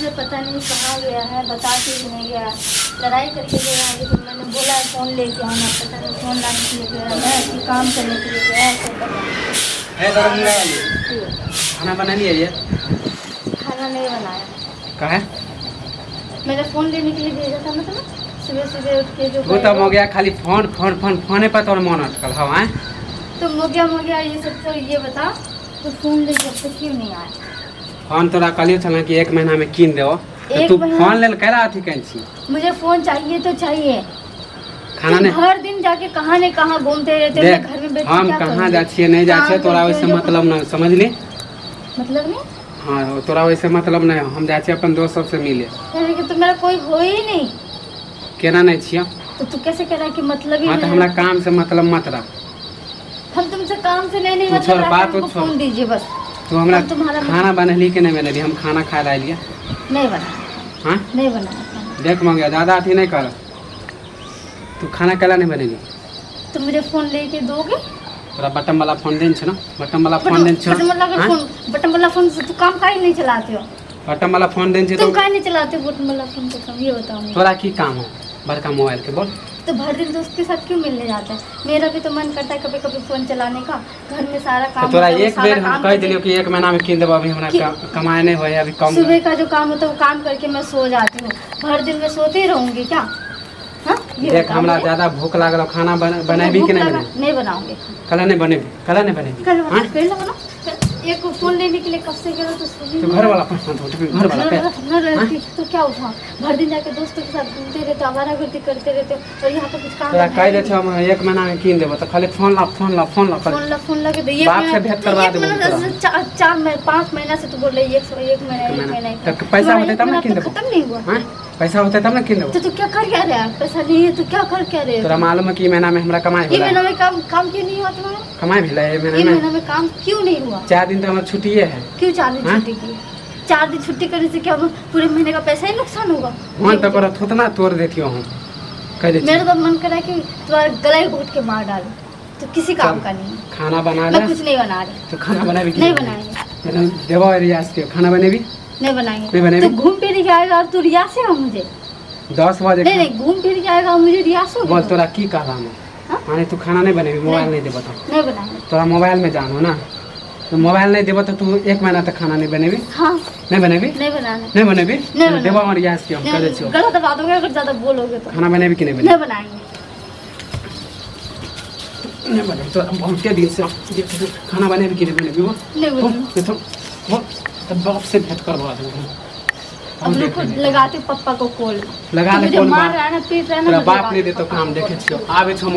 से पता नहीं कहाँ गया है, बता के भी नहीं गया। लड़ाई करके गया है, लेकिन मैंने बोला फ़ोन लेके आना, पता नहीं फ़ोन लाने के लिए गया है कि काम करने के लिए गया है, तो पता नहीं। खाना बना लिया ये? खाना नहीं बनाया। कहा है? मैंने फ़ोन लेने के लिए भेजा था ना तुम्हें, सुबह सुबह उठ के जो वो तब हो गया खाली फोन फोन फोन फोने पर तोड़ मन अटकल हवा है। तो हो गया ये सब। तो ये बता, तो फ़ोन लेके अब तक क्यों नहीं आया? फोन तोरा कहलियो छल कि 1 महीना में कीन देओ, तू फोन लेल कह रहा थी कहीं? मुझे फ़ोन चाहिए तो चाहिए। खाना नहीं हर दिन जाके कहाँ ने कहाँ घूमते रहते हो, घर में बैठ के हम क्या कहाँ करूँगी? जा छिए नहीं जा छिए, तोरा वैसे मतलब ना समझ ली। मतलब नहीं? हाँ तोरा वैसे मतलब नहीं, हम जा छिए अपन दोस्त सबसे मिले। यानी कि तो मेरा कोई हो ही नहीं, केना नहीं छिए? तो तू कैसे कह रहा है कि मतलब ही हाँ तो नहीं? हमरा काम से मतलब मत रख। हम तुमसे काम से नहीं तू मतलब छोड़, रखा, बात हमको छोड़। फोन दीजिए बस। तू हमरा हम तुम्हारा खाना बनली कि नहीं बनली? हम खाना खा रहा लिया। नहीं बना। हाँ नहीं बनाया। देख मंगिया ज़्यादा अथी नहीं कर। तू खाना कैला नहीं बनेगी? तो मुझे फोन लेके दोगे? तोरा बटन वाला फोन देन छ ना, बटन वाला फोन देन छ। बटन वाला फोन से तू काम काहे नहीं चलाते हो? बटन वाला फोन देन छ तुम तो काहे नहीं चलाते हो बटन वाला फोन? तो कम ये बताओ मुझे। तोरा की काम हो बड़का मोबाइल के? बोल। तो भर दिन दोस्त के साथ क्यों मिलने जाता है? मेरा भी तो मन करता है कभी कभी फोन चलाने का, घर में सारा काम तो तोरा होता है, वो एक सारा बेर हम काम कह करके- दिलियो कि 1 महीना में कीन देबो, अभी हमरा कमाए नहीं होए, अभी कम। सुबह का जो काम होता है वो काम करके मैं सो जाती हूँ, भर दिन में सोते ही रहूंगी क्या? हाँ? ये देख बताओ हमरा मुझे। ज्यादा भूख लागल, खाना बनेबी भूख कि नहीं लगा? बनेबी? नहीं बनाऊंगी। कल नहीं बनेबी? कल नहीं बनेबी? कल हाँ? फिर ना बना। एक फोन लेने के लिए कब से गया तो सुनी तो नहीं। घर वाला फोन तो घर वाला पे न रहती तो क्या उठा? भर दिन जाके दोस्तों के साथ घूमते रहते, आवारागर्दी करते रहते, और यहाँ पे कुछ काम तोरा है कह दे नहीं। छ हम 1 महीना में कीन देबो, तो खाली फोन ला फोन ला फोन ला कर। फोन लगे तो ये बाप से भेंट करवा देबो तोरा। 5 महीना से तू बोल रही है, एक महीना तो पैसा होते तब ना कीन देबो। खत्म नहीं हुआ। हां पैसा होते तब ना कीन देबो। तो तू क्या कर क्या रहा है? पैसा नहीं है तो क्या कर क्या रहे तोरा हो? मालूम है कि महीना में हमरा कमाई ये होला? महीना में काम क्यों नहीं हुआ तुम्हारा? कमाई भेला है ये महीना में? महीना में काम क्यों नहीं हुआ? 4 दिन तो हमर छुट्टिए है। क्यों 4 दिन हाँ? छुट्टी की? 4 दिन छुट्टी करने से क्या पूरे महीने का पैसा ही नुकसान होगा? मन तो करत होत ना तोड़ देतियो हम, कह दे। मेरा तो मन कर रहा है कि तुम्हारा गला ही घोट के मार डालूं, तो किसी काम का नहीं है। खाना बना मैं ले। कुछ नहीं बना रही। तो खाना बनाबी कि नहीं बनाएंगे। देबो रियाज के खाना बनेबी? नहीं बनाएंगे। नहीं बनेगी? तो घूम फिर के आएगा और तू रियाज से हो मुझे? 10 बजे नहीं नहीं, घूम फिर के आएगा और मुझे रियाज हो? बोल तोरा की कहला मैं? हाँ? माने तू खाना नहीं बनेबी, मोबाइल नहीं देबो तो? नहीं बनाएंगे। तोरा मोबाइल में जानो ना, तो मोबाइल नहीं देबो तो तू 1 महीना तक खाना नहीं बनेबी? हाँ। नहीं बनेबी? नहीं बनाना। नहीं बनेबी? नहीं बनाना। देबो हम रियाज के हम कह दे छियो। गलत बात होगा अगर ज्यादा बोलोगे तो। खाना बनेबी कि नहीं बनेबी? नहीं बनाएंगे। नहीं बनेबी तो हम के दिन से खाना बनेबी कि नहीं बनेबी? वो नहीं बनाएंगे। वो तो बाप से भेंट करवा दूंगा। अब रुको, लगाते पप्पा को कॉल। लगा ले मुझे कॉल, मार रहा है ना, पीट रहा है ना, तेरा तो बाप लगा नहीं दे दे तो पप्पा काम को देखे कॉल। छियो आबे छो।